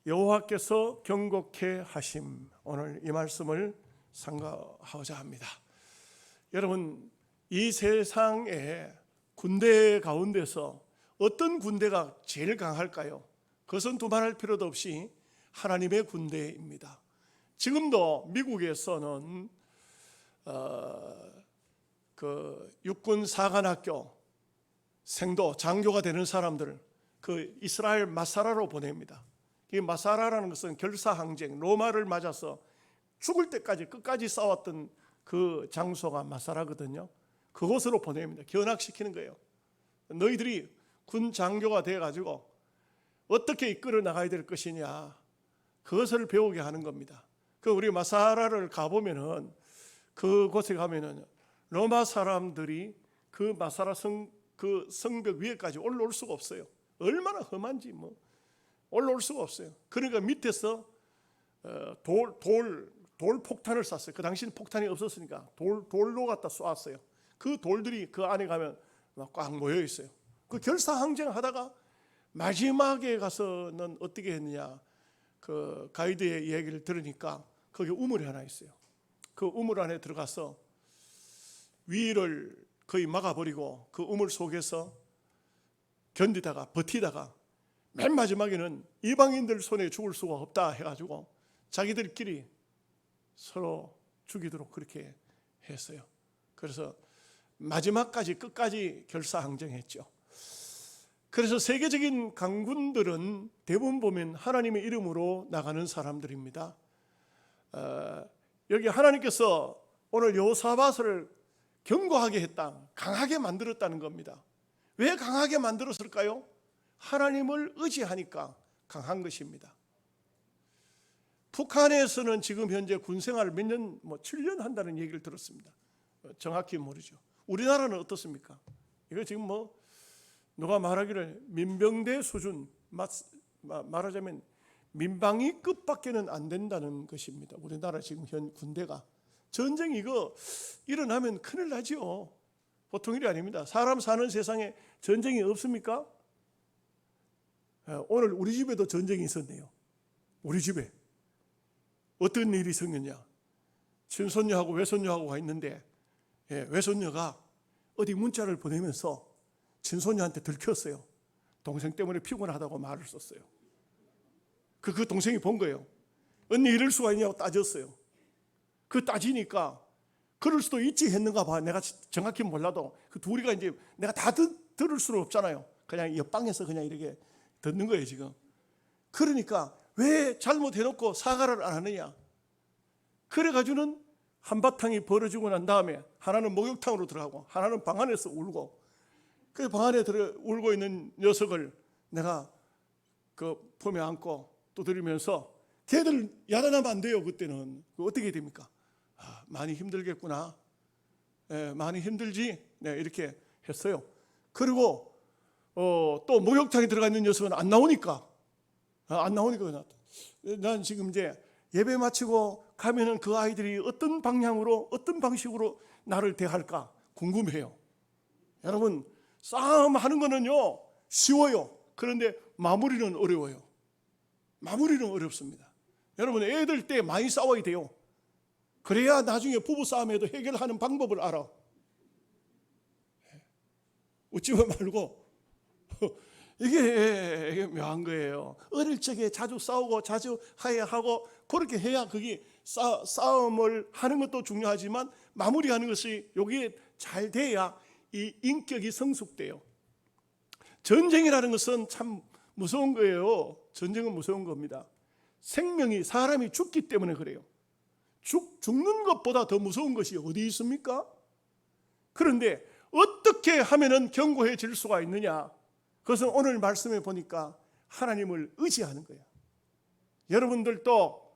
여호와께서 경고케 하심, 오늘 이 말씀을 상고하고자 합니다. 여러분, 이 세상의 군대 가운데서 어떤 군대가 제일 강할까요? 그것은 두말할 필요도 없이 하나님의 군대입니다. 지금도 미국에서는 육군 사관학교 생도 장교가 되는 사람들 이스라엘 마사라로 보냅니다. 이 마사라라는 것은 결사항쟁, 로마를 맞아서 죽을 때까지 끝까지 싸웠던 그 장소가 마사라거든요. 그곳으로 보냅니다. 견학시키는 거예요. 너희들이 군 장교가 돼가지고 어떻게 이끌어 나가야 될 것이냐, 그것을 배우게 하는 겁니다. 우리 마사라를 가보면은, 그곳에 가면은 로마 사람들이 그 마사라 성벽 위에까지 올라올 수가 없어요. 얼마나 험한지 올라올 수가 없어요. 그러니까 밑에서 돌 폭탄을 쐈어요. 그 당시는 폭탄이 없었으니까 돌로 갖다 쏘았어요. 그 돌들이 그 안에 가면 꽉 모여 있어요. 그 결사항쟁하다가 마지막에 가서는 어떻게 했느냐, 그 가이드의 이야기를 들으니까 거기 우물이 하나 있어요. 그 우물 안에 들어가서 위를 거의 막아버리고 그 우물 속에서 견디다가 버티다가 맨 마지막에는 이방인들 손에 죽을 수가 없다 해가지고 자기들끼리 서로 죽이도록 그렇게 했어요. 그래서 마지막까지 끝까지 결사항쟁했죠. 그래서 세계적인 강군들은 대부분 보면 하나님의 이름으로 나가는 사람들입니다. 여기 하나님께서 오늘 여호사밧을 견고하게 했다, 강하게 만들었다는 겁니다. 왜 강하게 만들었을까요? 하나님을 의지하니까 강한 것입니다. 북한에서는 지금 현재 군생활을 몇 년, 7년 한다는 얘기를 들었습니다. 정확히 모르죠. 우리나라는 어떻습니까? 이거 지금 누가 말하기를 민병대 수준, 말하자면 민방위급밖에는 안 된다는 것입니다. 우리나라 지금 현 군대가. 전쟁 이거 일어나면 큰일 나죠. 보통 일이 아닙니다. 사람 사는 세상에 전쟁이 없습니까? 오늘 우리 집에도 전쟁이 있었네요. 우리 집에 어떤 일이 생겼냐, 친손녀하고 외손녀하고가 있는데, 외손녀가 어디 문자를 보내면서 친손녀한테 들켰어요. 동생 때문에 피곤하다고 말을 썼어요. 그 동생이 본 거예요. 언니 이럴 수가 있냐고 따졌어요. 따지니까 그럴 수도 있지 했는가 봐. 내가 정확히 몰라도 그 둘이가 이제 내가 다 들을 수는 없잖아요. 그냥 옆방에서 그냥 이렇게 듣는 거예요 지금. 그러니까 왜 잘못해놓고 사과를 안 하느냐. 그래가지고는 한바탕이 벌어지고 난 다음에 하나는 목욕탕으로 들어가고 하나는 방 안에서 울고, 그 방 안에 울고 있는 녀석을 내가 그 품에 안고 두드리면서, 걔들 야단하면 안 돼요. 그때는 어떻게 됩니까? 많이 힘들겠구나, 많이 힘들지, 이렇게 했어요. 그리고 또 목욕탕에 들어가 있는 녀석은 안 나오니까 난 지금 이제 예배 마치고 가면은 그 아이들이 어떤 방향으로 어떤 방식으로 나를 대할까 궁금해요. 여러분, 싸움하는 거는요 쉬워요. 그런데 마무리는 어려워요. 마무리는 어렵습니다. 여러분, 애들 때 많이 싸워야 돼요. 그래야 나중에 부부싸움에도 해결하는 방법을 알아. 웃지 말고 이게 묘한 거예요. 어릴 적에 자주 싸우고 자주 화해하고 그렇게 해야 그게 싸움을 하는 것도 중요하지만 마무리하는 것이 여기에 잘 돼야 이 인격이 성숙돼요. 전쟁이라는 것은 참 무서운 거예요. 전쟁은 무서운 겁니다. 사람이 죽기 때문에 그래요. 죽는 것보다 더 무서운 것이 어디 있습니까? 그런데 어떻게 하면은 견고해질 수가 있느냐? 그것은 오늘 말씀에 보니까 하나님을 의지하는 거예요. 여러분들도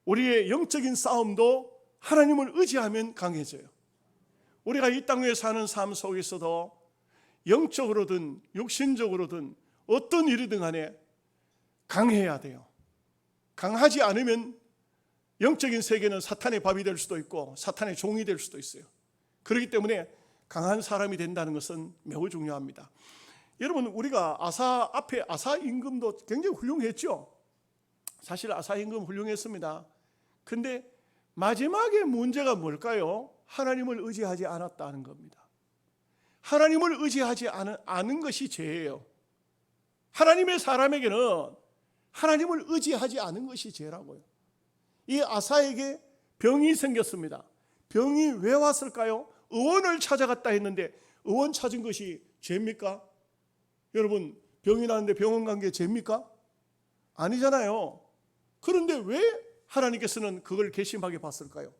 우리의 영적인 싸움도 하나님을 의지하면 강해져요. 우리가 이 땅 위에 사는 삶 속에서도 영적으로든 육신적으로든 어떤 일이든 간에 강해야 돼요. 강하지 않으면 영적인 세계는 사탄의 밥이 될 수도 있고 사탄의 종이 될 수도 있어요. 그렇기 때문에 강한 사람이 된다는 것은 매우 중요합니다. 여러분, 우리가 아사 앞에 아사 임금도 굉장히 훌륭했죠. 사실 아사 임금 훌륭했습니다. 근데 마지막에 문제가 뭘까요? 하나님을 의지하지 않았다는 겁니다. 하나님을 의지하지 않은 것이 죄예요. 하나님의 사람에게는 하나님을 의지하지 않은 것이 죄라고요. 이 아사에게 병이 생겼습니다. 병이 왜 왔을까요? 의원을 찾아갔다 했는데 의원 찾은 것이 죄입니까? 여러분, 병이 나는데 병원 간 게 죄입니까? 아니잖아요. 그런데 왜 하나님께서는 그걸 괘씸하게 봤을까요?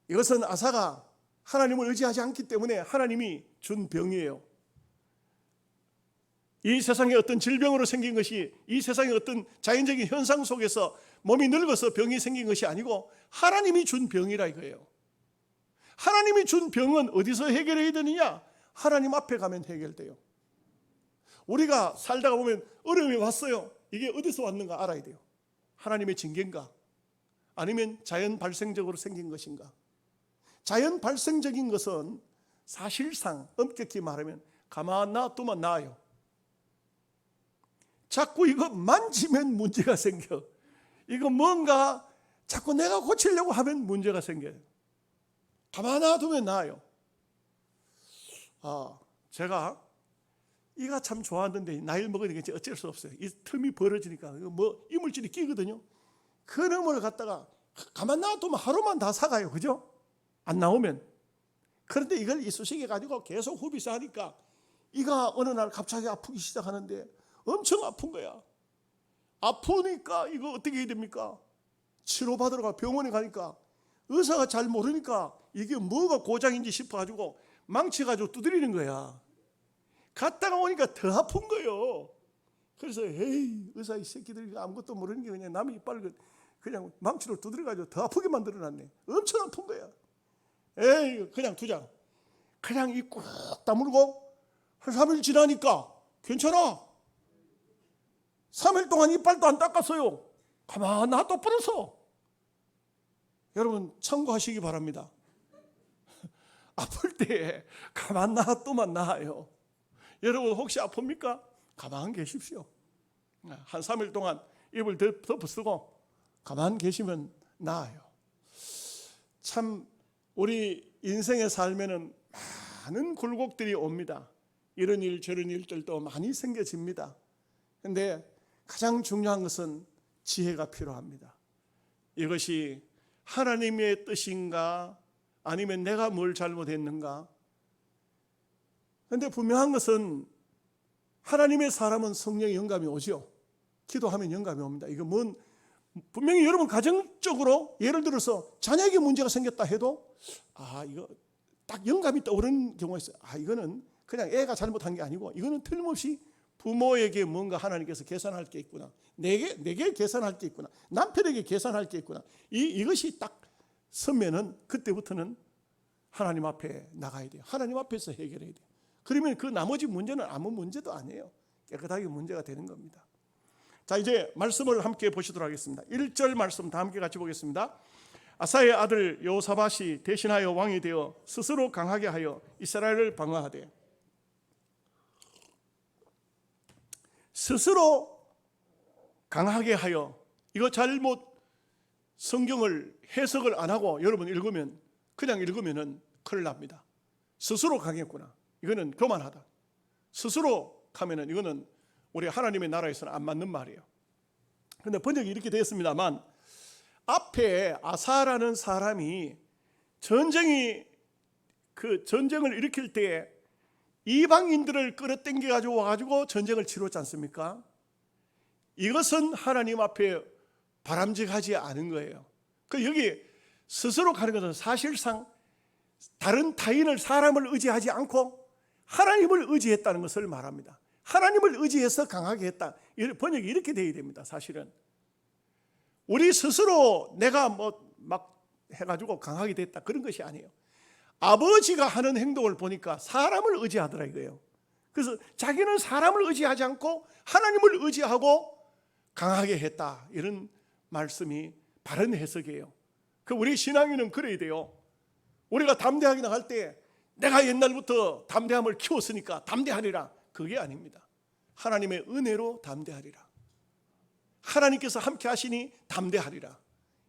이것은 아사가 하나님을 의지하지 않기 때문에 하나님이 준 병이에요. 이 세상에 어떤 질병으로 생긴 것이, 이 세상의 어떤 자연적인 현상 속에서 몸이 늙어서 병이 생긴 것이 아니고 하나님이 준 병이라 이거예요. 하나님이 준 병은 어디서 해결해야 되느냐? 하나님 앞에 가면 해결돼요. 우리가 살다가 보면 어려움이 왔어요. 이게 어디서 왔는가 알아야 돼요. 하나님의 징계인가? 아니면 자연 발생적으로 생긴 것인가? 자연 발생적인 것은 사실상 엄격히 말하면 가만 놔두면 나아요. 자꾸 이거 만지면 문제가 생겨. 이거 뭔가 자꾸 내가 고치려고 하면 문제가 생겨요. 가만 놔두면 나아요. 제가 이가 참 좋았는데 나이를 먹으니까 어쩔 수 없어요. 이 틈이 벌어지니까 뭐 이물질이 끼거든요. 그놈을 갖다가 가만 놔두면 하루만 다 사가요. 그죠? 안 나오면. 그런데 이걸 이쑤시개 가지고 계속 후비서 하니까 이가 어느 날 갑자기 아프기 시작하는데 엄청 아픈 거야. 아프니까 이거 어떻게 해야 됩니까? 치료받으러 가 병원에 가니까 의사가 잘 모르니까 이게 뭐가 고장인지 싶어가지고 망치가지고 두드리는 거야. 갔다가 오니까 더 아픈 거예요. 그래서 에이, 의사 이 새끼들이 아무것도 모르는 게 그냥 남의 이빨을 그냥 망치로 두드려가지고 더 아프게 만들어놨네. 엄청 아픈 거야. 에이, 그냥 두자. 그냥 이 꾹 다물고 한 3일 지나니까 괜찮아. 3일 동안 이빨도 안 닦았어요. 가만 놔둬 버려서. 여러분 참고하시기 바랍니다. 아플 때 가만 놔두면 나아요. 여러분 혹시 아픕니까? 가만 계십시오. 한 3일 동안 입을 덮어쓰고 가만 계시면 나아요. 참 우리 인생에 살면은 많은 굴곡들이 옵니다. 이런 일 저런 일들도 많이 생겨집니다. 그런데 가장 중요한 것은 지혜가 필요합니다. 이것이 하나님의 뜻인가 아니면 내가 뭘 잘못했는가. 그런데 분명한 것은 하나님의 사람은 성령의 영감이 오죠. 기도하면 영감이 옵니다. 이거 분명히 여러분 가정적으로 예를 들어서 자녀에게 문제가 생겼다 해도 이거 딱 영감이 떠오르는 경우가 있어요. 이거는 그냥 애가 잘못한 게 아니고 이거는 틀림없이 부모에게 뭔가 하나님께서 계산할 게 있구나. 내게 계산할 게 있구나. 남편에게 계산할 게 있구나. 이것이 딱 서면은 그때부터는 하나님 앞에 나가야 돼요. 하나님 앞에서 해결해야 돼요. 그러면 그 나머지 문제는 아무 문제도 아니에요. 깨끗하게 문제가 되는 겁니다. 자, 이제 말씀을 함께 보시도록 하겠습니다. 1절 말씀 다 함께 같이 보겠습니다. 아사의 아들 여호사밧이 대신하여 왕이 되어 스스로 강하게 하여 이스라엘을 방어하되. 스스로 강하게 하여, 이거 잘못 성경을 해석을 안 하고 여러분 읽으면 그냥 읽으면은 큰일 납니다. 스스로 강했구나. 이거는 교만하다. 스스로 하면은 이거는 우리 하나님의 나라에서는 안 맞는 말이에요. 그런데 번역이 이렇게 되었습니다만 앞에 아사라는 사람이 전쟁을 일으킬 때 이방인들을 끌어당겨 가지고 와가지고 전쟁을 치렀지 않습니까? 이것은 하나님 앞에 바람직하지 않은 거예요. 여기 스스로 가는 것은 사실상 다른 타인을 사람을 의지하지 않고 하나님을 의지했다는 것을 말합니다. 하나님을 의지해서 강하게 했다. 번역이 이렇게 되어야 됩니다. 사실은 우리 스스로 내가 막 해가지고 강하게 됐다 그런 것이 아니에요. 아버지가 하는 행동을 보니까 사람을 의지하더라 이거예요. 그래서 자기는 사람을 의지하지 않고 하나님을 의지하고 강하게 했다. 이런 말씀이 바른 해석이에요. 우리 신앙인은 그래야 돼요. 우리가 담대하게 나갈 때 내가 옛날부터 담대함을 키웠으니까 담대하리라. 그게 아닙니다. 하나님의 은혜로 담대하리라. 하나님께서 함께 하시니 담대하리라.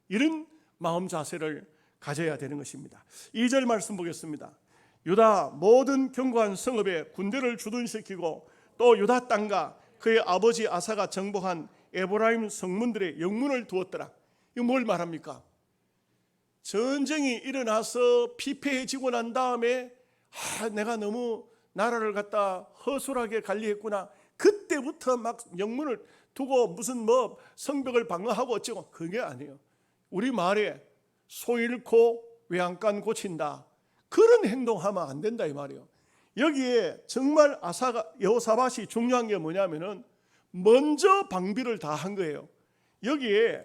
이런 마음 자세를 가져야 되는 것입니다. 2절 말씀 보겠습니다. 유다 모든 견고한 성읍에 군대를 주둔시키고 또 유다 땅과 그의 아버지 아사가 정복한 에브라임 성문들의 영문을 두었더라. 이거 뭘 말합니까? 전쟁이 일어나서 피폐해지고 난 다음에 내가 너무 나라를 갖다 허술하게 관리했구나. 그때부터 막 영문을 두고 무슨 뭐 성벽을 방어하고 어쩌고, 그게 아니에요. 우리 말에 소 잃고 외양간 고친다, 그런 행동하면 안 된다 이 말이에요. 여기에 정말 여호사밧이 중요한 게 뭐냐면은 먼저 방비를 다 한 거예요. 여기에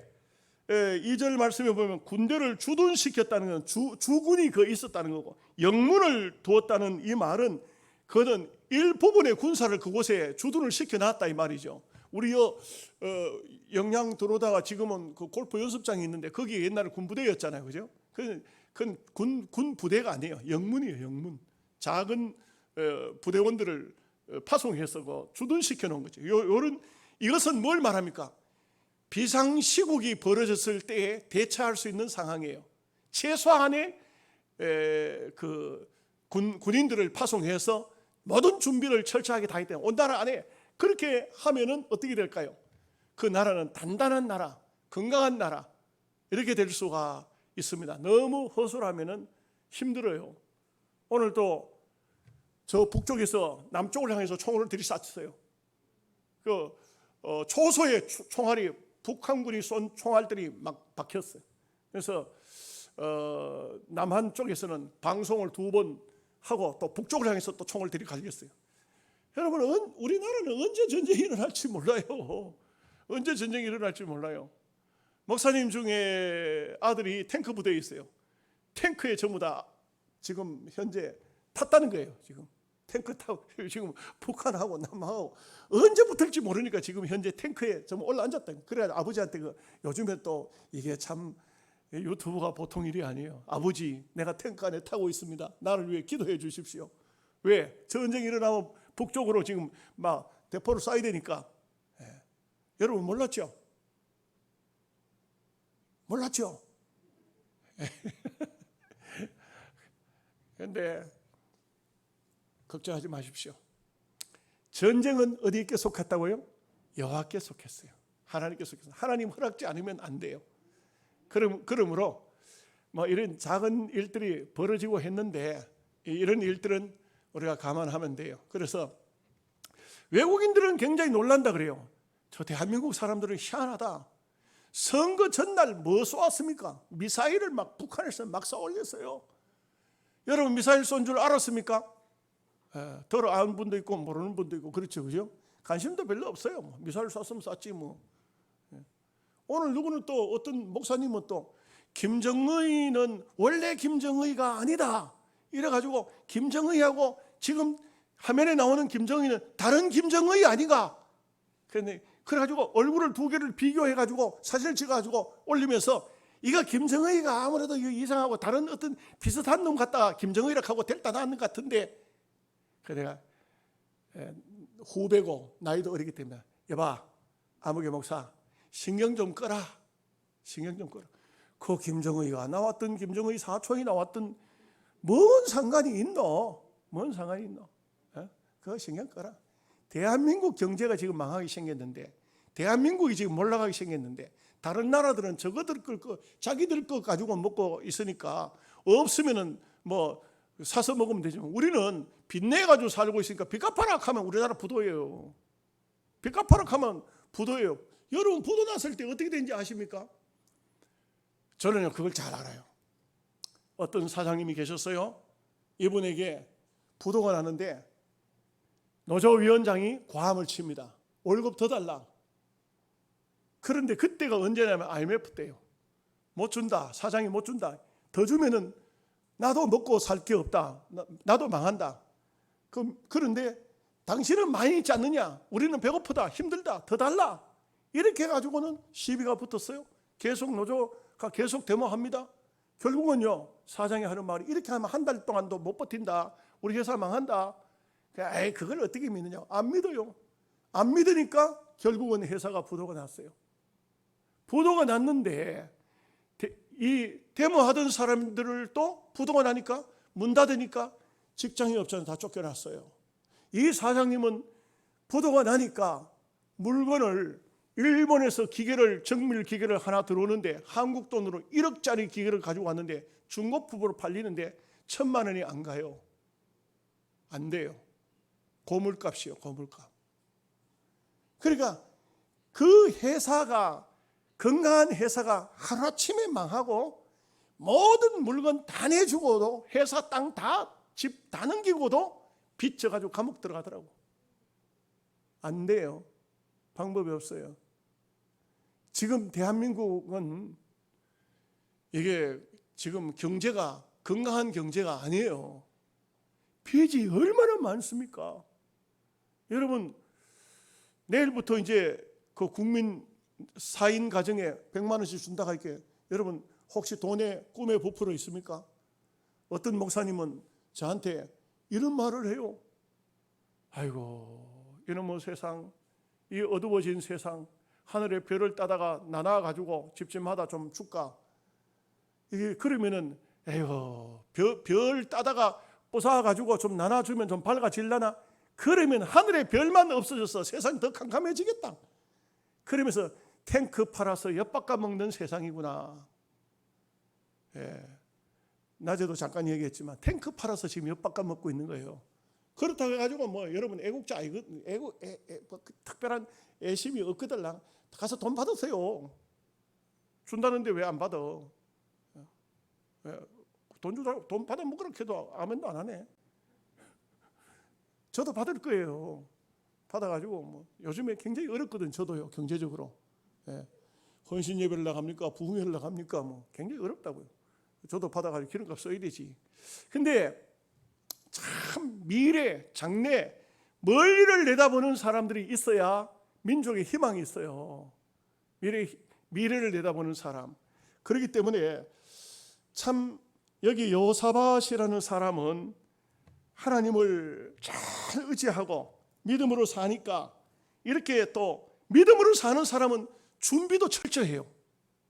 2절 말씀에 보면 군대를 주둔시켰다는 건 주군이 그 있었다는 거고, 영문을 두었다는 이 말은 그는 일부분의 군사를 그곳에 주둔을 시켜놨다 이 말이죠. 우리 영양 들어오다가 지금은 그 골프 연습장이 있는데 거기 옛날에 군부대였잖아요, 그죠? 그건 군 부대가 아니에요. 영문이에요, 영문. 작은 부대원들을 파송해서 그 주둔시켜 놓은 거죠. 이것은 뭘 말합니까? 비상시국이 벌어졌을 때에 대처할 수 있는 상황이에요. 최소한의 군인들을 파송해서 모든 준비를 철저하게 다 했대요. 온 나라 안에 그렇게 하면은 어떻게 될까요? 그 나라는 단단한 나라, 건강한 나라, 이렇게 될 수가 있습니다. 너무 허술하면은 힘들어요. 오늘도 저 북쪽에서 남쪽을 향해서 총을 들이쐈어요. 초소의 총알이, 북한군이 쏜 총알들이 막 박혔어요. 그래서 남한 쪽에서는 방송을 2번 하고 또 북쪽을 향해서 또 총을 들이갈겼어요. 여러분, 우리나라는 언제 전쟁이 일어날지 몰라요. 언제 전쟁이 일어날지 몰라요. 목사님 중에 아들이 탱크 부대에 있어요. 탱크에 전부 다 지금 현재 탔다는 거예요. 지금 탱크 타고 지금 북한하고 남하고 언제 붙을지 모르니까 지금 현재 탱크에 좀 올라앉았다. 그래야 아버지한테 요즘에 또 이게 참 유튜브가 보통 일이 아니에요. 아버지, 내가 탱크 안에 타고 있습니다. 나를 위해 기도해 주십시오. 왜? 전쟁이 일어나면 북쪽으로 지금 막 대포를 쏴야 되니까. 여러분 몰랐죠? 몰랐죠? 그런데 걱정하지 마십시오. 전쟁은 어디께 속했다고요? 여호와께 속했어요. 하나님께 속했어요. 하나님 허락지 않으면 안 돼요. 그러므로 뭐 이런 작은 일들이 벌어지고 했는데 이런 일들은 우리가 감안하면 돼요. 그래서 외국인들은 굉장히 놀란다 그래요. 저 대한민국 사람들은 희한하다. 선거 전날 뭐 쏘았습니까? 미사일을 막 북한에서 막 쏘아 올렸어요. 여러분 미사일 쏜 줄 알았습니까? 덜 아는 분도 있고 모르는 분도 있고 그렇죠, 그죠? 관심도 별로 없어요. 미사일 쐈으면 쐈지 뭐. 오늘 누구는 또 어떤 목사님은 또 김정의는 원래 김정의가 아니다 이래가지고 김정의하고 지금 화면에 나오는 김정의는 다른 김정의 아닌가? 그래가지고 얼굴을 2개를 비교해가지고 사진을 찍어가지고 올리면서 이거 김정의가 아무래도 이상하고 다른 어떤 비슷한 놈 같다, 김정의라고 하고 델타 나는 것 같은데, 그래가 후배고 나이도 어리기 때문에 여봐 아무개 목사 신경 좀 꺼라. 신경 좀 꺼라. 그 김정의가 나왔던 김정의 사촌이 나왔던 뭔 상관이 있노? 뭔 상관이 있노? 그거 신경 꺼라. 대한민국 경제가 지금 망하기 생겼는데, 대한민국이 지금 올라가기 생겼는데, 다른 나라들은 저거들 거 자기들 거 가지고 먹고 있으니까 없으면은 뭐 사서 먹으면 되지만 우리는 빚내 가지고 살고 있으니까 빚 갚아라 하면 우리나라 부도예요. 빚 갚아라 하면 부도예요. 여러분 부도 났을 때 어떻게 되는지 아십니까? 저는요 그걸 잘 알아요. 어떤 사장님이 계셨어요. 이분에게 부도가 나는데 노조위원장이 고함을 칩니다. 월급 더 달라. 그런데 그때가 언제냐면 IMF 때예요. 못 준다. 사장이 못 준다. 더 주면은 나도 먹고 살 게 없다. 나도 망한다. 그런데 당신은 많이 있지 않느냐? 우리는 배고프다. 힘들다. 더 달라. 이렇게 해가지고는 시비가 붙었어요. 계속 노조가 계속 데모합니다. 결국은요 사장이 하는 말이 이렇게 하면 한 달 동안도 못 버틴다. 우리 회사 망한다. 에이, 그걸 어떻게 믿느냐? 안 믿어요. 안 믿으니까 결국은 회사가 부도가 났어요. 부도가 났는데 이 데모하던 사람들을 또 부도가 나니까 문 닫으니까 직장이 없잖아요. 다 쫓겨났어요. 이 사장님은 부도가 나니까 물건을 일본에서 정밀 기계를 하나 들어오는데 한국 돈으로 1억짜리 기계를 가지고 왔는데 중고품으로 팔리는데 1,000만 원이 안 가요. 안 돼요. 고물값이요, 고물값. 그러니까 그 회사가, 건강한 회사가 하루아침에 망하고 모든 물건 다 내주고도 회사 땅 다, 집 다 넘기고도 빚 져가지고 감옥 들어가더라고. 안 돼요. 방법이 없어요. 지금 대한민국은 이게 지금 경제가 건강한 경제가 아니에요. 빚이 얼마나 많습니까? 여러분, 내일부터 이제 그 국민 4인 가정에 100만 원씩 준다고 할게. 여러분, 혹시 돈에 꿈에 부풀어 있습니까? 어떤 목사님은 저한테 이런 말을 해요. 아이고, 이놈의 세상, 이 어두워진 세상, 하늘의 별을 따다가 나눠가지고 집집마다 좀 줄까? 이게 그러면은 에휴, 별 따다가 뽀사가지고 좀 나눠주면 좀 밝아질라나? 그러면 하늘의 별만 없어져서 세상이 더 캄캄해지겠다. 그러면서 탱크 팔아서 엿바꿔 먹는 세상이구나. 예. 낮에도 잠깐 얘기했지만 탱크 팔아서 지금 엿바꿔 먹고 있는 거예요. 그렇다고 해가지고 뭐 여러분 애국자 뭐 특별한 애심이 없거들랑 가서 돈 받으세요. 준다는데 왜 안 받아? 돈 받아 먹으라 해도 아멘도 안 하네. 저도 받을 거예요. 받아가지고 뭐 요즘에 굉장히 어렵거든. 저도요, 경제적으로. 예. 헌신 예배를 나갑니까? 부흥회를 나갑니까? 뭐 굉장히 어렵다고요. 저도 받아가지고 기름값 써야 되지. 근데 참 미래, 장래, 멀리를 내다보는 사람들이 있어야 민족의 희망이 있어요. 미래를 내다보는 사람. 그렇기 때문에 참 여기 여호사밧이라는 사람은 하나님을 잘 의지하고 믿음으로 사니까, 이렇게 또 믿음으로 사는 사람은 준비도 철저해요.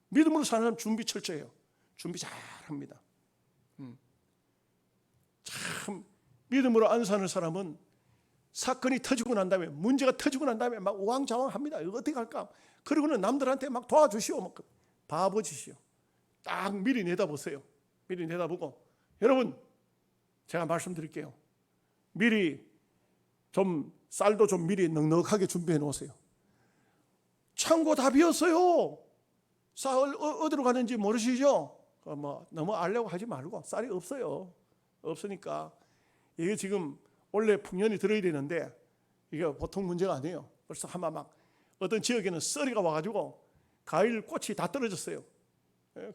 믿음으로 사는 사람은 준비 철저해요. 준비 잘합니다. 참 믿음으로 안 사는 사람은 사건이 터지고 난 다음에, 문제가 터지고 난 다음에 막 우왕좌왕합니다. 이거 어떻게 할까? 그러고는 남들한테 막 도와주시오. 막 바보짓이요. 딱 미리 내다보세요. 미리 내다보고, 여러분 제가 말씀드릴게요. 미리 좀 쌀도 좀 미리 넉넉하게 준비해 놓으세요. 창고 다 비었어요. 쌀 어디로 가는지 모르시죠? 뭐 너무 알려고 하지 말고, 쌀이 없어요. 없으니까 이게 지금 원래 풍년이 들어야 되는데 이게 보통 문제가 아니에요. 벌써 아마 막 어떤 지역에는 썰이가 와가지고 과일 꽃이 다 떨어졌어요.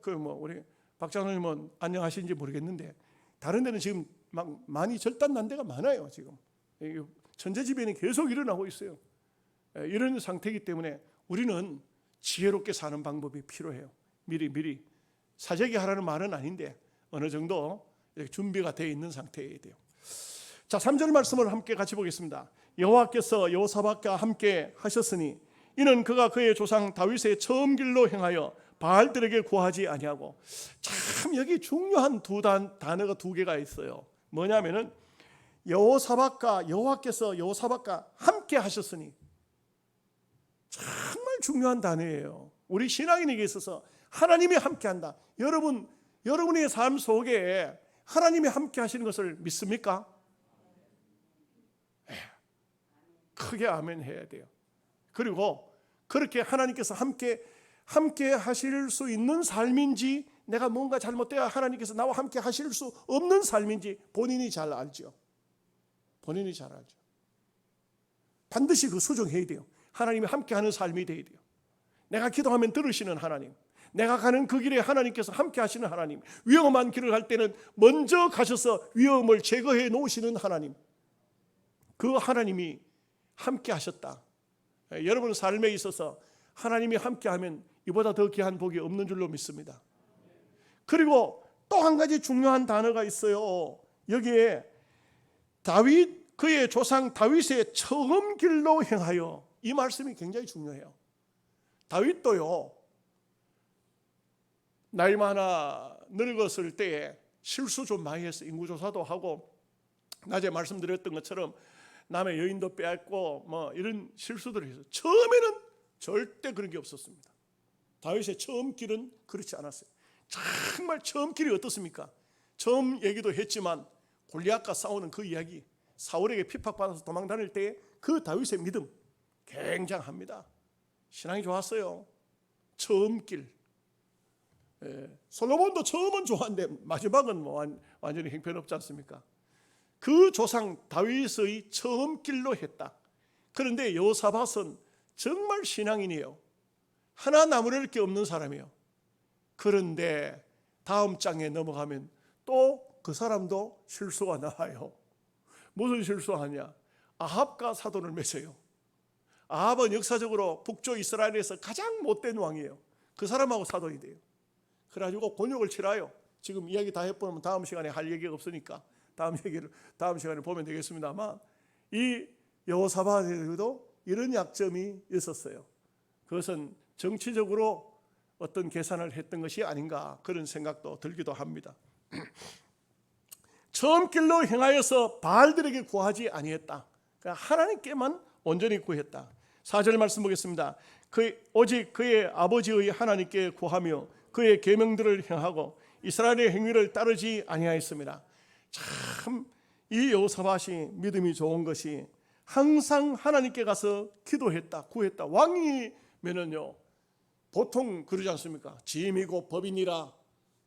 그 뭐 우리 박 장로님은 안녕하신지 모르겠는데 다른 데는 지금 막 많이 절단난 데가 많아요. 지금 천재지변이 계속 일어나고 있어요. 이런 상태이기 때문에 우리는 지혜롭게 사는 방법이 필요해요. 미리 사재기 하라는 말은 아닌데 어느 정도 준비가 되어 있는 상태여야 돼요. 자, 3절 말씀을 함께 같이 보겠습니다. 여호와께서 여호사밧과 함께 하셨으니 이는 그가 그의 조상 다윗의 처음 길로 행하여 바알들에게 구하지 아니하고. 참 여기 중요한 단어가 두 개가 있어요. 뭐냐면은 여호와께서 여호사밧과 함께 하셨으니. 정말 중요한 단어예요. 우리 신앙인에게 있어서 하나님이 함께한다. 여러분의 삶 속에 하나님이 함께 하시는 것을 믿습니까? 크게 아멘 해야 돼요. 그리고 그렇게 하나님께서 함께 하실 수 있는 삶인지, 내가 뭔가 잘못되어 하나님께서 나와 함께 하실 수 없는 삶인지 본인이 잘 알죠. 본인이 잘 알죠. 반드시 그 수정해야 돼요. 하나님이 함께하는 삶이 돼야 돼요. 내가 기도하면 들으시는 하나님, 내가 가는 그 길에 하나님께서 함께 하시는 하나님, 위험한 길을 갈 때는 먼저 가셔서 위험을 제거해 놓으시는 하나님, 그 하나님이 함께 하셨다. 여러분 삶에 있어서 하나님이 함께하면 이보다 더 귀한 복이 없는 줄로 믿습니다. 그리고 또 한 가지 중요한 단어가 있어요. 여기에 다윗 그의 조상 다윗의 처음 길로 행하여. 이 말씀이 굉장히 중요해요. 다윗도요, 나이 많아 늙었을 때에 실수 좀 많이 했어요. 인구조사도 하고, 낮에 말씀드렸던 것처럼 남의 여인도 빼앗고 뭐 이런 실수들을 해서 처음에는 절대 그런 게 없었습니다. 다윗의 처음 길은 그렇지 않았어요. 정말 처음 길이 어떻습니까? 처음 얘기도 했지만 골리앗과 싸우는 그 이야기, 사울에게 핍박받아서 도망 다닐 때의 그 다윗의 믿음 굉장합니다. 신앙이 좋았어요. 처음 길. 솔로몬도 처음은 좋았는데 마지막은 뭐 완전히 형편없지 않습니까? 그 조상 다윗의 처음 길로 했다. 그런데 여호사밧은 정말 신앙인이에요. 하나 나무랄 게 없는 사람이에요. 그런데 다음 장에 넘어가면 또 그 사람도 실수가 나와요. 무슨 실수하냐? 아합과 사돈을 맺어요. 아합은 역사적으로 북쪽 이스라엘에서 가장 못된 왕이에요. 그 사람하고 사돈이 돼요. 그래가지고 곤욕을 치라요. 지금 이야기 다 해보면 다음 시간에 할 얘기가 없으니까 다음 시간에 보면 되겠습니다만, 이 여호사밧에도 이런 약점이 있었어요. 그것은 정치적으로 어떤 계산을 했던 것이 아닌가, 그런 생각도 들기도 합니다. 처음 길로 행하여서 바알들에게 구하지 아니했다. 그러니까 하나님께만 온전히 구했다. 4절 말씀 보겠습니다. 오직 그의 아버지의 하나님께 구하며 그의 계명들을 행하고 이스라엘의 행위를 따르지 아니하였습니다. 참 이 여호사밧이 믿음이 좋은 것이 항상 하나님께 가서 기도했다, 구했다. 왕이면은요 보통 그러지 않습니까? 지임이고 법이니라.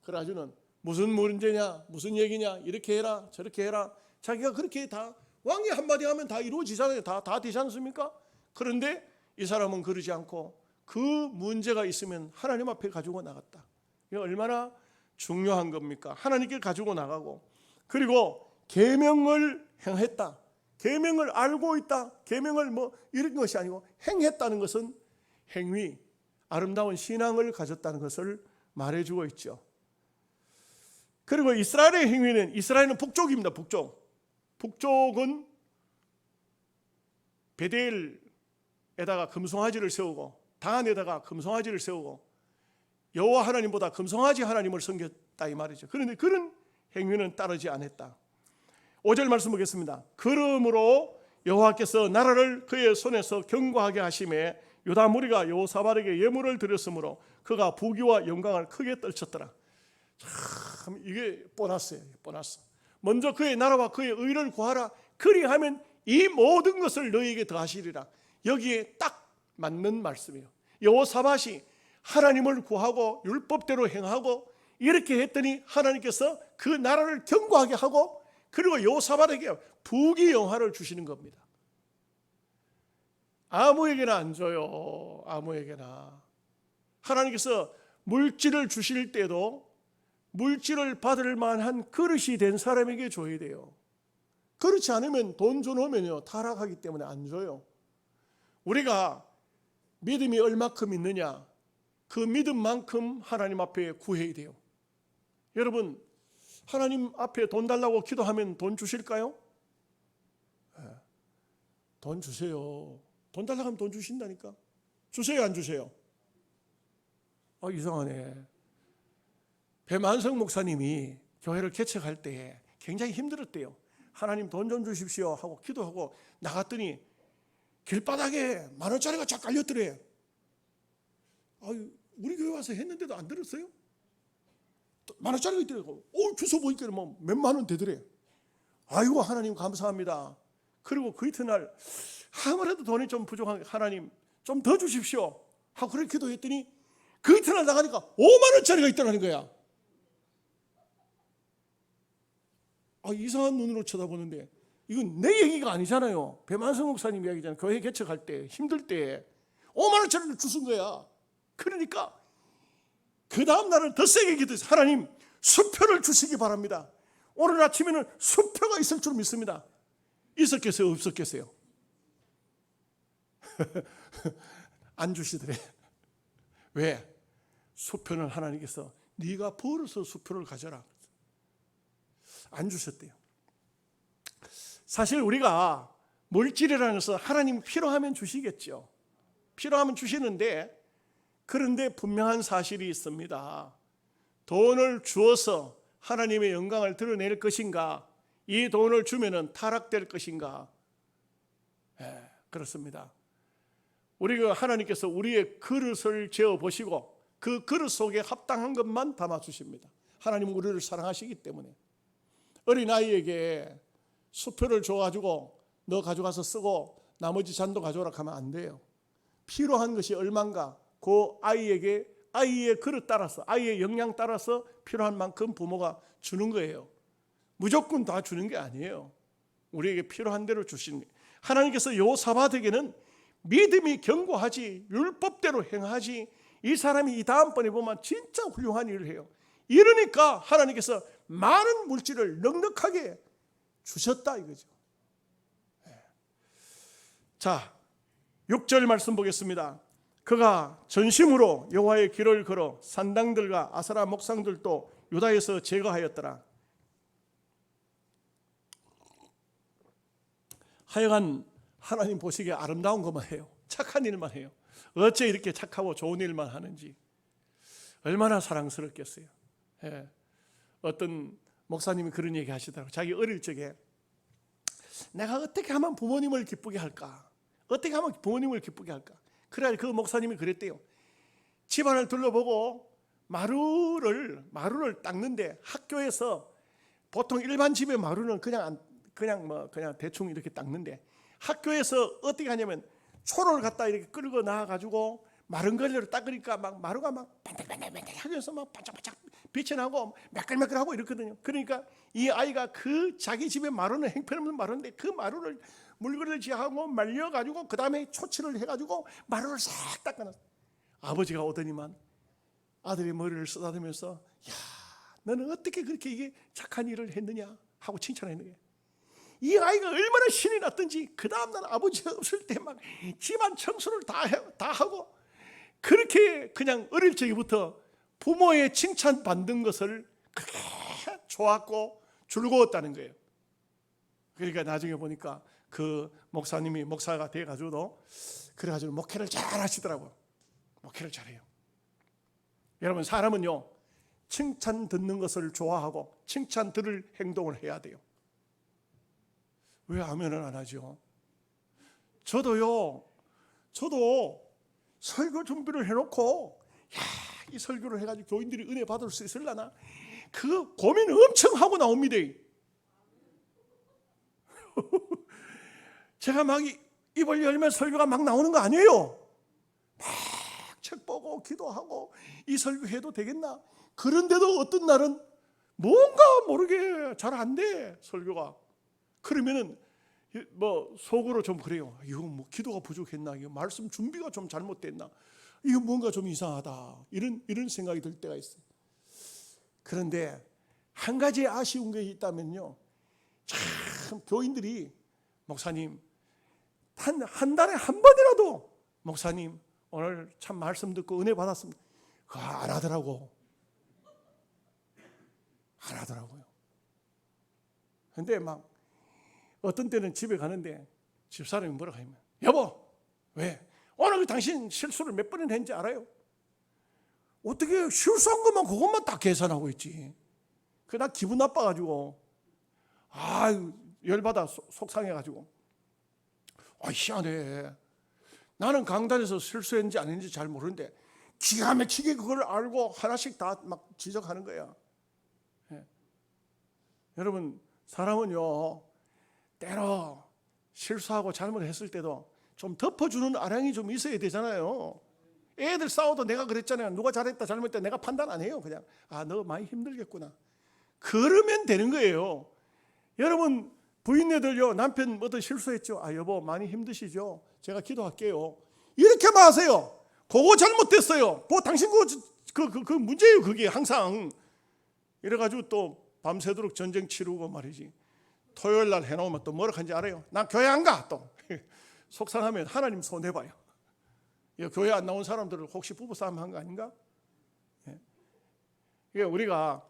그래가지고는 무슨 문제냐, 무슨 얘기냐, 이렇게 해라, 저렇게 해라. 자기가 그렇게 다 왕이 한마디 하면 다 이루어지잖아요. 다 되지 않습니까? 그런데 이 사람은 그러지 않고 그 문제가 있으면 하나님 앞에 가지고 나갔다. 이게 얼마나 중요한 겁니까? 하나님께 가지고 나가고, 그리고 계명을 행했다. 계명을 알고 있다. 계명을 뭐 이런 것이 아니고 행했다는 것은 행위, 아름다운 신앙을 가졌다는 것을 말해주고 있죠. 그리고 이스라엘의 행위는, 이스라엘은 북쪽입니다. 북쪽은 베델에다가 금송아지를 세우고 단에다가 금송아지를 세우고 여호와 하나님보다 금송아지 하나님을 섬겼다 이 말이죠. 그런데 그런 행위는 따르지 않았다. 5절 말씀 보겠습니다. 그러므로 여호와께서 나라를 그의 손에서 견고하게 하심에 유다 무리가 여호사밧에게 예물을 드렸으므로 그가 부귀와 영광을 크게 떨쳤더라. 참 이게 보너스예요. 보너스. 먼저 그의 나라와 그의 의를 구하라. 그리하면 이 모든 것을 너희에게 더하시리라. 여기에 딱 맞는 말씀이에요. 여호사밧이 하나님을 구하고 율법대로 행하고 이렇게 했더니 하나님께서 그 나라를 견고하게 하고, 그리고 여호사밧에게 부귀 영화를 주시는 겁니다. 아무에게나 안 줘요. 아무에게나. 하나님께서 물질을 주실 때도 물질을 받을 만한 그릇이 된 사람에게 줘야 돼요. 그렇지 않으면 돈 줘놓으면요 타락하기 때문에 안 줘요. 우리가 믿음이 얼마큼 있느냐, 그 믿음만큼 하나님 앞에 구해야 돼요. 여러분, 하나님 앞에 돈 달라고 기도하면 돈 주실까요? 돈 주세요. 돈 달라고 하면 돈 주신다니까. 주세요, 안 주세요? 이상하네. 배만성 목사님이 교회를 개척할 때 굉장히 힘들었대요. 하나님 돈 좀 주십시오 하고 기도하고 나갔더니 길바닥에 10,000원짜리가 쫙 깔렸더래. 우리 교회 와서 했는데도 안 들었어요? 10,000원짜리가 있더라고. 주소 보니까 뭐 몇만 원 되더래. 아이고 하나님 감사합니다. 그리고 그 이튿날 아무래도 돈이 좀 부족한 하나님 좀 더 주십시오 하고 그렇게 기도했더니 그 이튿날 나가니까 5만 원짜리가 있더라는 거야. 이상한 눈으로 쳐다보는데 이건 내 얘기가 아니잖아요. 배만성 목사님 이야기잖아요. 교회 개척할 때 힘들 때 5만 원짜리를 주신 거야. 그러니까 그 다음 날은 더 세게 기도해서 하나님 수표를 주시기 바랍니다. 오늘 아침에는 수표가 있을 줄 믿습니다. 있었겠어요? 없었겠어요? 안 주시더래. 왜? 수표는 하나님께서 네가 벌어서 수표를 가져라 안 주셨대요. 사실 우리가 물질이라는 것은 하나님 필요하면 주시겠죠. 필요하면 주시는데, 그런데 분명한 사실이 있습니다. 돈을 주어서 하나님의 영광을 드러낼 것인가, 이 돈을 주면은 타락될 것인가. 그렇습니다. 우리가 하나님께서 우리의 그릇을 재어 보시고 그 그릇 속에 합당한 것만 담아 주십니다. 하나님은 우리를 사랑하시기 때문에. 어린아이에게 수표를 줘가지고 너 가져가서 쓰고 나머지 잔도 가져오라 하면 안 돼요. 필요한 것이 얼만가, 그 아이에게 아이의 그릇 따라서, 아이의 역량 따라서 필요한 만큼 부모가 주는 거예요. 무조건 다 주는 게 아니에요. 우리에게 필요한 대로 주시는 거예요. 하나님께서 여호사밧에게는 믿음이 견고하지, 율법대로 행하지, 이 사람이 이 다음번에 보면 진짜 훌륭한 일을 해요. 이러니까 하나님께서 많은 물질을 넉넉하게 주셨다 이거죠. 자, 6절 말씀 보겠습니다. 그가 전심으로 여호와의 길을 걸어 산당들과 아세라 목상들도 유다에서 제거하였더라. 하여간 하나님 보시기에 아름다운 것만 해요. 착한 일만 해요. 어째 이렇게 착하고 좋은 일만 하는지 얼마나 사랑스럽겠어요. 어떤 목사님이 그런 얘기 하시더라고요. 자기 어릴 적에 내가 어떻게 하면 부모님을 기쁘게 할까? 어떻게 하면 부모님을 기쁘게 할까? 그래, 그 목사님이 그랬대요. 집안을 둘러보고 마루를 닦는데, 학교에서 보통 일반 집의 마루는 그냥 대충 이렇게 닦는데, 학교에서 어떻게 하냐면 초를 갖다 이렇게 끌고 나와 가지고 마른 걸레로 닦으니까 막 마루가 막 반짝반짝하면서 막 반짝반짝 빛이 나고 매끌매끌하고 이렇거든요. 그러니까 이 아이가 그 자기 집의 마루는 형편없는 마루인데 그 마루를 물그릇질하고 말려가지고 그 다음에 초치를 해가지고 마루를 싹 닦아놨어. 아버지가 오더니만 아들의 머리를 쓰다듬으면서 야, 너는 어떻게 그렇게 이게 착한 일을 했느냐 하고 칭찬했는 거예요. 이 아이가 얼마나 신이 났든지 그 다음날 아버지가 없을 때 막 집안 청소를 다 하고 그렇게 그냥 어릴 적부터 부모의 칭찬 받는 것을 그렇게 좋았고 즐거웠다는 거예요. 그러니까 나중에 보니까 그 목사님이 목사가 돼가지고도 그래가지고 목회를 잘 하시더라고요. 목회를 잘해요. 여러분, 사람은요 칭찬 듣는 것을 좋아하고 칭찬 들을 행동을 해야 돼요. 왜 아멘을 안 하죠? 저도 설교 준비를 해놓고 이 설교를 해가지고 교인들이 은혜 받을 수 있을라나 그 고민 엄청 하고 나옵니다. 제가 막 입을 열면 설교가 막 나오는 거 아니에요. 막 책 보고 기도하고 이 설교 해도 되겠나? 그런데도 어떤 날은 뭔가 모르게 잘 안 돼, 설교가. 그러면은 뭐 속으로 좀 그래요. 이거 뭐 기도가 부족했나? 이거 말씀 준비가 좀 잘못됐나? 이거 뭔가 좀 이상하다. 이런 생각이 들 때가 있어요. 그런데 한 가지 아쉬운 게 있다면요. 참 교인들이 목사님 한 달에 한 번이라도 목사님 오늘 참 말씀 듣고 은혜 받았습니다. 그거 안 하더라고요. 근데 막 어떤 때는 집에 가는데 집사람이 뭐라고 하면 여보 왜 오늘 당신 실수를 몇 번이나 했는지 알아요? 어떻게 실수한 것만 그것만 딱 계산하고 있지. 나 기분 나빠가지고 열받아 속상해가지고 희한해. 나는 강단에서 실수했는지 안 했는지 잘 모르는데 기가 막히게 그걸 알고 하나씩 다 막 지적하는 거야. 여러분, 사람은요 때로 실수하고 잘못했을 때도 좀 덮어주는 아량이 좀 있어야 되잖아요. 애들 싸워도 내가 그랬잖아요. 누가 잘했다 잘못했다 내가 판단 안 해요. 그냥 너 많이 힘들겠구나. 그러면 되는 거예요. 여러분, 부인네들요 남편 뭐든 실수했죠. 여보 많이 힘드시죠? 제가 기도할게요. 이렇게만 하세요. 그거 잘못됐어요. 당신 그 문제예요. 그게 항상. 이래가지고 또 밤새도록 전쟁 치르고 말이지. 토요일 날 해놓으면 또 뭐라 하는지 알아요? 난 교회 안 가. 또 속상하면 하나님 손해봐요. 교회 안 나온 사람들을 혹시 부부싸움 한 거 아닌가? 우리가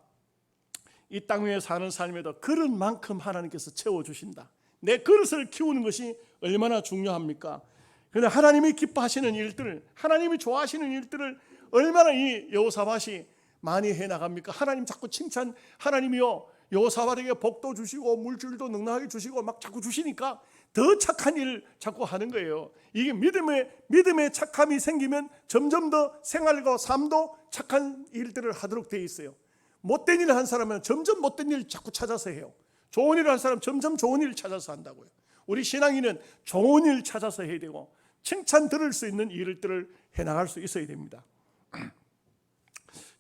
이 땅 위에 사는 삶에도 그런 만큼 하나님께서 채워주신다. 내 그릇을 키우는 것이 얼마나 중요합니까? 그런데 하나님이 기뻐하시는 일들을, 하나님이 좋아하시는 일들을 얼마나 이 여호사밧이 많이 해나갑니까? 하나님 자꾸 칭찬, 하나님이요 여호사밧에게 복도 주시고 물질도 넉넉하게 주시고 막 자꾸 주시니까 더 착한 일을 자꾸 하는 거예요. 이게 믿음의 착함이 생기면 점점 더 생활과 삶도 착한 일들을 하도록 되어 있어요. 못된 일을 한 사람은 점점 못된 일을 자꾸 찾아서 해요. 좋은 일을 한 사람은 점점 좋은 일을 찾아서 한다고요. 우리 신앙인은 좋은 일을 찾아서 해야 되고 칭찬 들을 수 있는 일들을 해나갈 수 있어야 됩니다.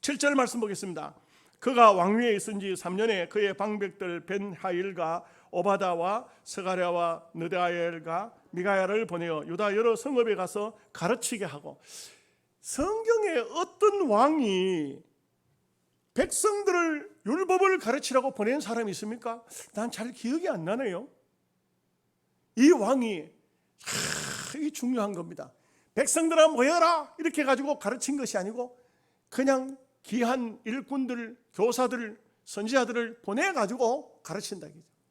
7절 말씀 보겠습니다. 그가 왕위에 있은 지 3년에 그의 방백들 벤하일과 오바다와 스가랴와 느다엘과 미가야를 보내어 유다 여러 성읍에 가서 가르치게 하고, 성경에 어떤 왕이 백성들을 율법을 가르치라고 보낸 사람이 있습니까? 난 잘 기억이 안 나네요. 이 왕이 이게 중요한 겁니다. 백성들아 모여라 이렇게 가지고 가르친 것이 아니고 그냥 귀한 일꾼들, 교사들, 선지자들을 보내가지고 가르친다.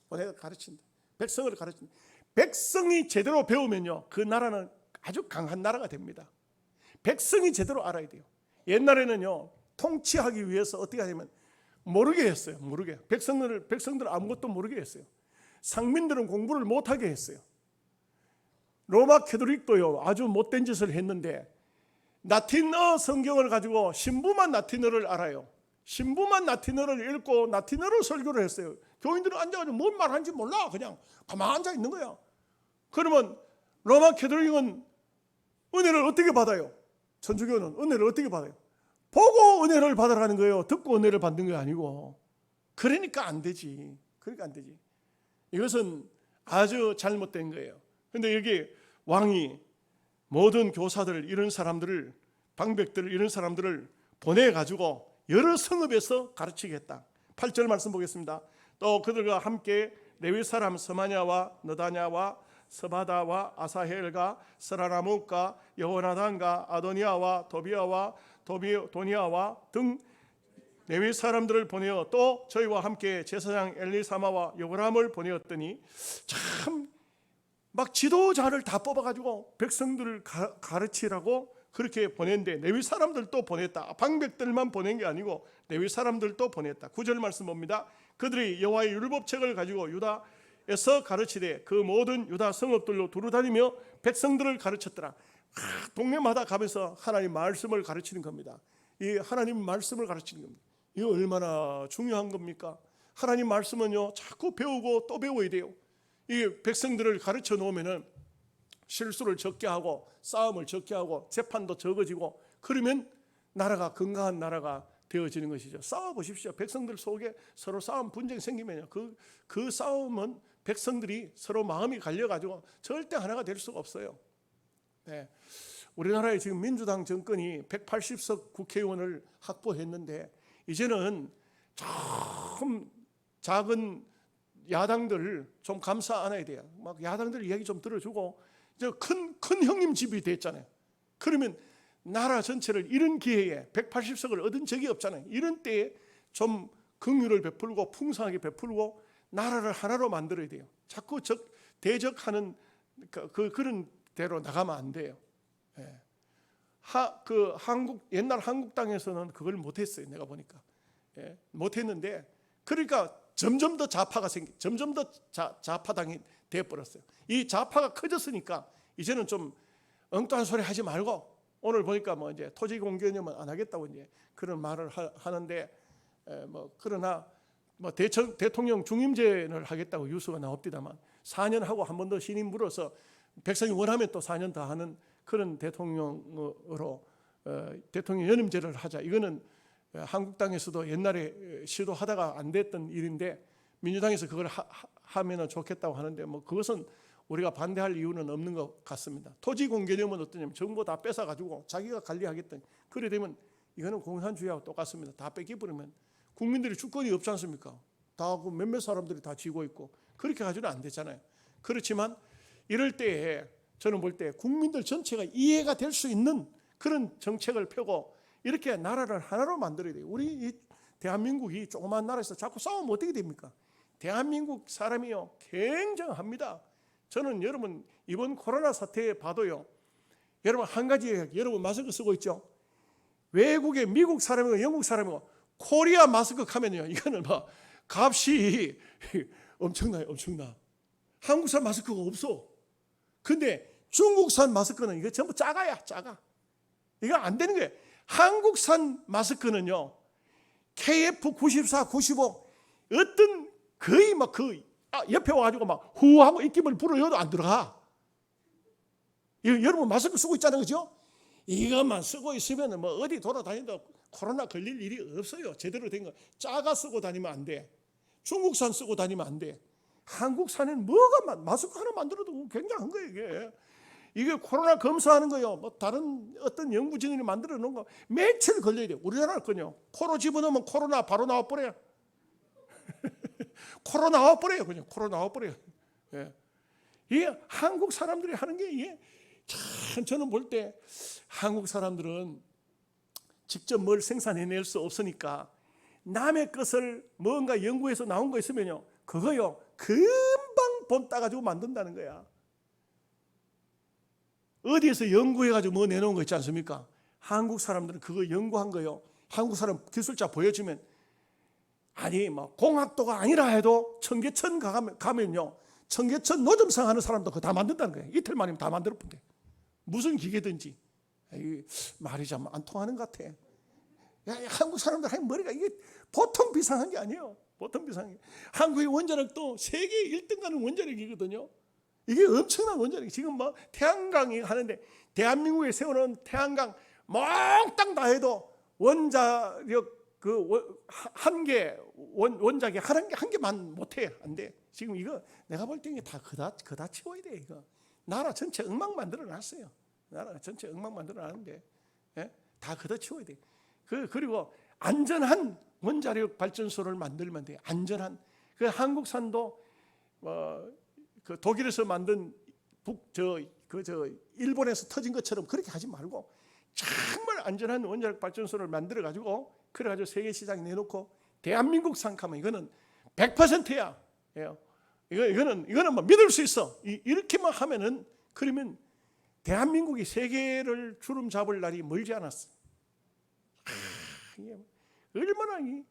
보내가 가르친다. 백성을 가르친다. 백성이 제대로 배우면요, 그 나라는 아주 강한 나라가 됩니다. 백성이 제대로 알아야 돼요. 옛날에는요, 통치하기 위해서 어떻게 하냐면 모르게 했어요. 모르게. 백성들 아무것도 모르게 했어요. 상민들은 공부를 못하게 했어요. 로마 캐톨릭도요, 아주 못된 짓을 했는데 라틴어 성경을 가지고 신부만 라틴어를 알아요. 신부만 라틴어를 읽고 라틴어로 설교를 했어요. 교인들은 앉아가지고 뭔 말하는지 몰라. 그냥 가만히 앉아 있는 거야. 그러면 로마 캐톨릭은 은혜를 어떻게 받아요? 천주교는 은혜를 어떻게 받아요? 보고 은혜를 받아가는 거예요. 듣고 은혜를 받는 게 아니고. 그러니까 안 되지. 그러니까 안 되지. 이것은 아주 잘못된 거예요. 그런데 여기 왕이 모든 교사들, 이런 사람들을, 방백들, 이런 사람들을 보내가지고 여러 성읍에서 가르치겠다. 8절 말씀 보겠습니다. 또 그들과 함께 레위 사람 스마냐와 느다냐와 스바다와 아사헬과 스라라묵과 여호나단과 아도니아와 도비아와 도니아와 등 레위 사람들을 보내어 또 저희와 함께 제사장 엘리사마와 여호람을 보내었더니, 참 막 지도자를 다 뽑아가지고 백성들을 가르치라고 그렇게 보냈는데 레위 사람들도 보냈다. 방백들만 보낸 게 아니고 레위 사람들도 보냈다. 9절 말씀 봅니다. 그들이 여호와의 율법책을 가지고 유다에서 가르치되 그 모든 유다 성읍들로 두루다니며 백성들을 가르쳤더라. 동네마다 가면서 하나님 말씀을 가르치는 겁니다. 이 하나님 말씀을 가르치는 겁니다. 이거 얼마나 중요한 겁니까? 하나님 말씀은요, 자꾸 배우고 또 배워야 돼요. 이 백성들을 가르쳐 놓으면은 실수를 적게 하고 싸움을 적게 하고 재판도 적어지고, 그러면 나라가 건강한 나라가 되어지는 것이죠. 싸워 보십시오. 백성들 속에 서로 싸움 분쟁 생기면요, 그 싸움은 백성들이 서로 마음이 갈려가지고 절대 하나가 될 수가 없어요. 네. 우리나라에 지금 민주당 정권이 180석 국회의원을 확보했는데 이제는 좀 작은 야당들 좀 감싸 안아야 돼요. 막 야당들 이야기 좀 들어주고, 이제 큰 형님 집이 됐잖아요. 그러면 나라 전체를 이런 기회에 180석을 얻은 적이 없잖아요. 이런 때에 좀 긍휼을 베풀고 풍성하게 베풀고 나라를 하나로 만들어야 돼요. 자꾸 대적하는 그런 대로 나가면 안 돼요. 예. 옛날 한국당에서는 그걸 못했어요. 내가 보니까 못했는데, 그러니까 점점 더 좌파가 점점 더 좌파당이 되어버렸어요. 이 좌파가 커졌으니까 이제는 좀 엉뚱한 소리 하지 말고, 오늘 보니까 뭐 이제 토지 공개념은 안 하겠다고 이제 그런 말을 하는데, 그러나 뭐 대통령 중임제를 하겠다고 뉴스가 나옵니다만 4년 하고 한 번 더 신임 물어서 백성이 원하면 또 4년 더 하는 그런 대통령으로 대통령 연임제를 하자. 이거는 한국당에서도 옛날에 시도하다가 안 됐던 일인데 민주당에서 그걸 하면 좋겠다고 하는데, 뭐 그것은 우리가 반대할 이유는 없는 것 같습니다. 토지 공개념은 어떠냐면 정보 다 뺏어가지고 자기가 관리하겠다니, 그래 되면 이거는 공산주의하고 똑같습니다. 다 뺏겨버리면 국민들이 주권이 없지 않습니까? 다 그 몇몇 사람들이 다 쥐고 있고, 그렇게 가지고는 안 되잖아요. 그렇지만 이럴 때에 저는 볼 때 국민들 전체가 이해가 될 수 있는 그런 정책을 펴고 이렇게 나라를 하나로 만들어야 돼요. 우리 이 대한민국이 조그마한 나라에서 자꾸 싸우면 어떻게 됩니까? 대한민국 사람이요 굉장합니다. 저는 여러분 이번 코로나 사태에 봐도요, 여러분 한 가지, 여러분 마스크 쓰고 있죠? 외국의 미국 사람이고 영국 사람이고 코리아 마스크 하면요, 이거는 막 값이 엄청나요. 엄청나. 한국산 마스크가 없어. 근데 중국산 마스크는 이거 전부 작아야 작아. 이거 안 되는 거예요. 한국산 마스크는요, KF94, 95 어떤 거의 막 그 옆에 와가지고 막 후하고 입김을 불어여도 안 들어가. 여러분 마스크 쓰고 있잖아요, 그죠? 이것만 쓰고 있으면 뭐 어디 돌아다니도 코로나 걸릴 일이 없어요. 제대로 된 거. 작아 쓰고 다니면 안 돼. 중국산 쓰고 다니면 안 돼. 한국산은 뭐가 마스크 하나 만들어도 굉장한 거예요, 이게. 이게 코로나 검사하는 거요. 뭐 다른 어떤 연구진이 만들어 놓은 거 며칠 걸려야 돼. 우리나라 거요. 코로 집어넣으면 코로나 바로 나와버려요. 코로나 나와버려요, 그냥 코로나 나와버려요. 예. 이게 한국 사람들이 하는 게 이게 참 저는 볼 때 한국 사람들은 직접 뭘 생산해낼 수 없으니까 남의 것을 뭔가 연구해서 나온 거 있으면요, 그거요 금방 본 따가지고 만든다는 거야. 어디에서 연구해가지고 뭐 내놓은 거 있지 않습니까? 한국 사람들은 그거 연구한 거요, 한국 사람 기술자 보여주면, 아니 뭐 공학도가 아니라 해도 청계천 가면요, 청계천 노점상 하는 사람도 그거 다 만든다는 거예요. 이틀 만이면 다 만들어 본대. 무슨 기계든지. 말이 참 안 통하는 것 같아. 한국 사람들 하는 머리가 이게 보통 비상한 게 아니에요. 보통 비상해. 한국의 원자력도 세계 1등 가는 원자력이거든요. 이게 엄청난 원자력. 지금 뭐 태양광이 하는데 대한민국에 세우는 태양광 몽땅 다 해도 원자력 그 한 개 원자기 한 개만 못해. 안 돼. 지금 이거 내가 볼 때 이게 다 그다 치워야 돼. 이거 나라 전체 엉망 만들어 놨어요. 나라 전체 엉망 만들어 놨는데, 예? 다 그다 치워야 돼. 그리고 안전한 원자력 발전소를 만들면 돼. 안전한. 그 한국산도 그 독일에서 만든 일본에서 터진 것처럼 그렇게 하지 말고 정말 안전한 원자력 발전소를 만들어 가지고 그래가지고 세계 시장에 내놓고 대한민국 상하면 이거는 100%야. 이거는 뭐 믿을 수 있어. 이렇게만 하면은, 그러면 대한민국이 세계를 주름 잡을 날이 멀지 않았어. 얼마나 이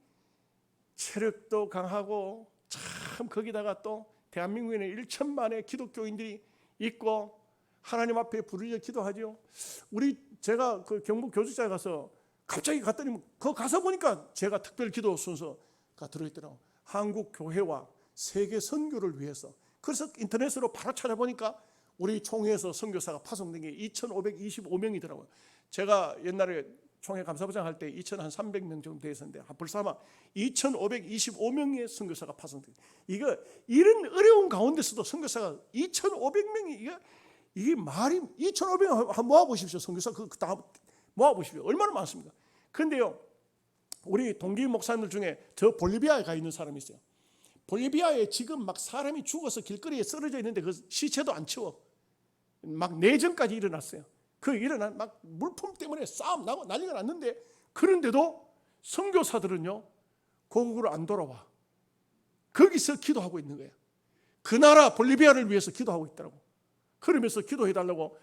체력도 강하고, 참 거기다가 또 대한민국에는 1천만의 기독교인들이 있고 하나님 앞에 부르짖어 기도하죠. 제가 그 경북 교주자에 가서 갑자기 갔더니 그 가서 보니까 제가 특별 기도 순서가 들어있더라고. 한국 교회와 세계 선교를 위해서. 그래서 인터넷으로 바로 찾아보니까 우리 총회에서 선교사가 파송된 게 2,525명이더라고요. 제가 옛날에 총회 감사부장 할 때 2,300명 정도 돼 있었는데 벌써 아마 2,525명의 선교사가 파송된. 이거 이런 어려운 가운데서도 선교사가 2,500명이 이게 말이 2,500명 한번 모아보십시오. 선교사 다 모아보십시오. 얼마나 많습니까? 그런데요, 우리 동기 목사님들 중에 저 볼리비아에 가 있는 사람이 있어요. 볼리비아에 지금 막 사람이 죽어서 길거리에 쓰러져 있는데 그 시체도 안 치워. 막 내전까지 일어났어요. 그 일어난 막 물품 때문에 싸움 나고 난리가 났는데, 그런데도 선교사들은요 고국으로 안 돌아와. 거기서 기도하고 있는 거예요. 그 나라 볼리비아를 위해서 기도하고 있더라고. 그러면서 기도해달라고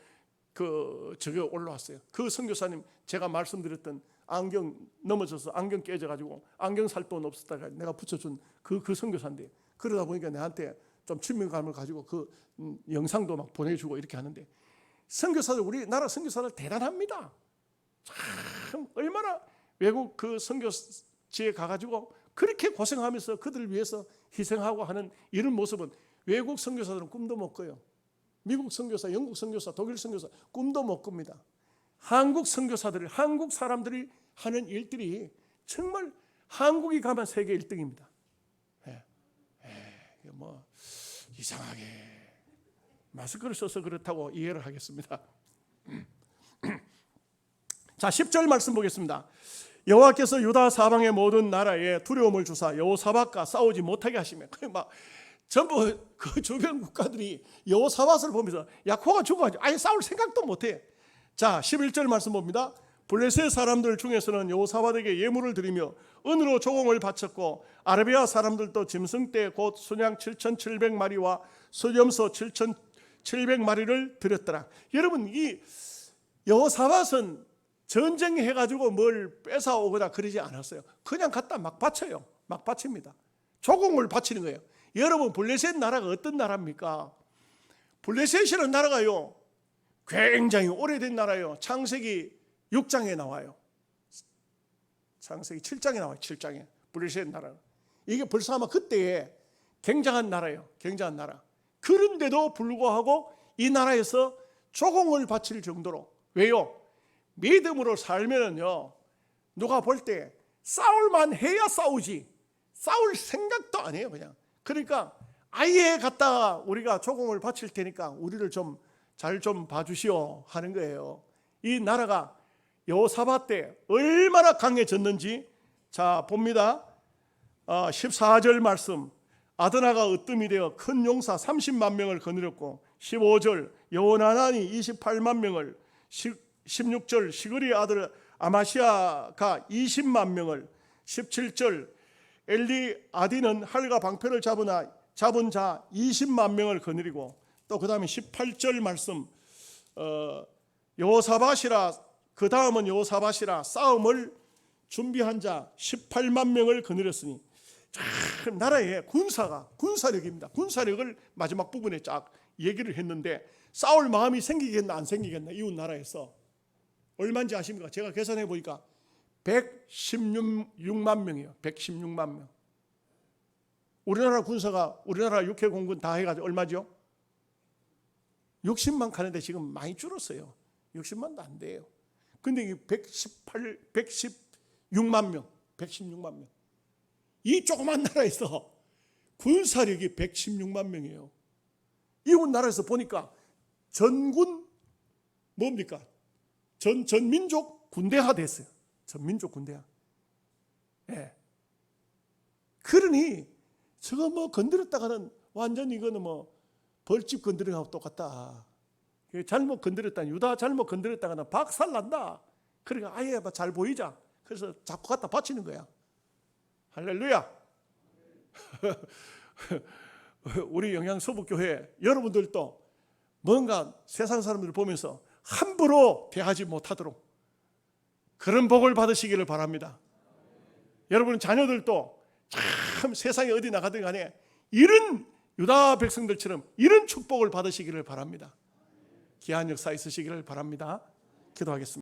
저게 올라왔어요. 그 선교사님, 제가 말씀드렸던 안경 넘어져서 안경 깨져가지고 안경 살 돈 없었다가 내가 붙여준 그 선교사인데, 그러다 보니까 내한테 좀 친밀감을 가지고 그 영상도 막 보내주고 이렇게 하는데, 선교사들, 우리나라 선교사들 대단합니다. 참 얼마나 외국 그 선교지에 가가지고 그렇게 고생하면서 그들을 위해서 희생하고 하는 이런 모습은 외국 선교사들은 꿈도 못 꿔요. 미국 선교사, 영국 선교사, 독일 선교사 꿈도 못 꿉니다. 한국 선교사들, 한국 사람들이 하는 일들이 정말 한국이 가면 세계 1등입니다. 뭐 이상하게 마스크를 써서 그렇다고 이해를 하겠습니다. 자, 10절 말씀 보겠습니다. 여호와께서 유다 사방의 모든 나라에 두려움을 주사 여호사밧과 싸우지 못하게 하시며, 막 전부 그 주변 국가들이 여호사밧을 보면서 야, 코가 죽어가지고 아예 싸울 생각도 못해. 자, 11절 말씀 봅니다. 블레셋 사람들 중에서는 여호사밧에게 예물을 드리며 은으로 조공을 바쳤고 아라비아 사람들도 짐승떼 곧 순양 7,700마리와 수염소 7,700마리를 드렸더라. 여러분, 이 여호사밧은 전쟁해가지고 뭘 뺏어오거나 그러지 않았어요. 그냥 갖다 막 바쳐요. 막 바칩니다. 조공을 바치는 거예요. 여러분, 블레셋 나라가 어떤 나라입니까? 블레셋이라는 나라가요, 굉장히 오래된 나라예요. 창세기 6장에 나와요. 창세기 7장에 나와요. 7장에 블레셋 나라. 이게 벌써 아마 그때에 굉장한 나라예요. 굉장한 나라. 그런데도 불구하고 이 나라에서 조공을 바칠 정도로, 왜요? 믿음으로 살면은요, 누가 볼 때 싸울만 해야 싸우지 싸울 생각도 안 해요. 그냥. 그러니까 아예 갖다가 우리가 조공을 바칠 테니까 우리를 좀 잘 좀 봐주시오 하는 거예요. 이 나라가 여호사밧 때 얼마나 강해졌는지 자 봅니다. 14절 말씀, 아드나가 으뜸이 되어 큰 용사 30만 명을 거느렸고, 15절 여호나난이 28만 명을, 16절 시그리 아들 아마시아가 20만 명을, 17절 엘리 아디는 활과 방패를 잡은 자 20만 명을 거느리고, 또 그 다음에 18절 말씀, 여호사밧이라, 그 다음은 여호사밧이라 싸움을 준비한 자 18만 명을 거느렸으니, 참 나라의 군사력입니다. 군사력을 마지막 부분에 쫙 얘기를 했는데, 싸울 마음이 생기겠나 안 생기겠나, 이웃 나라에서 얼마인지 아십니까? 제가 계산해 보니까 116만 명이에요. 116만 명. 우리나라 군사가, 우리나라 육해공군 다 해가지고 얼마죠? 60만 가는데 지금 많이 줄었어요. 60만도 안 돼요. 근데 이 116만 명, 116만 명. 이 조그만 나라에서 군사력이 116만 명이에요. 이웃 나라에서 보니까 전군 뭡니까? 전민족 군대화 됐어요. 전민족 군대화. 예. 그러니 저거 뭐 건드렸다가는 완전 이거는 뭐 벌집 건드린 거하고 똑같다. 잘못 건드렸다, 유다 잘못 건드렸다가는 박살난다. 그러니까 아예 잘 보이자. 그래서 자꾸 갖다 바치는 거야. 할렐루야. 우리 영양소북교회 여러분들도 뭔가 세상 사람들을 보면서 함부로 대하지 못하도록 그런 복을 받으시기를 바랍니다. 여러분 자녀들도 참 세상에 어디 나가든 간에 이런 유다 백성들처럼 이런 축복을 받으시기를 바랍니다. 귀한 역사 있으시기를 바랍니다. 기도하겠습니다.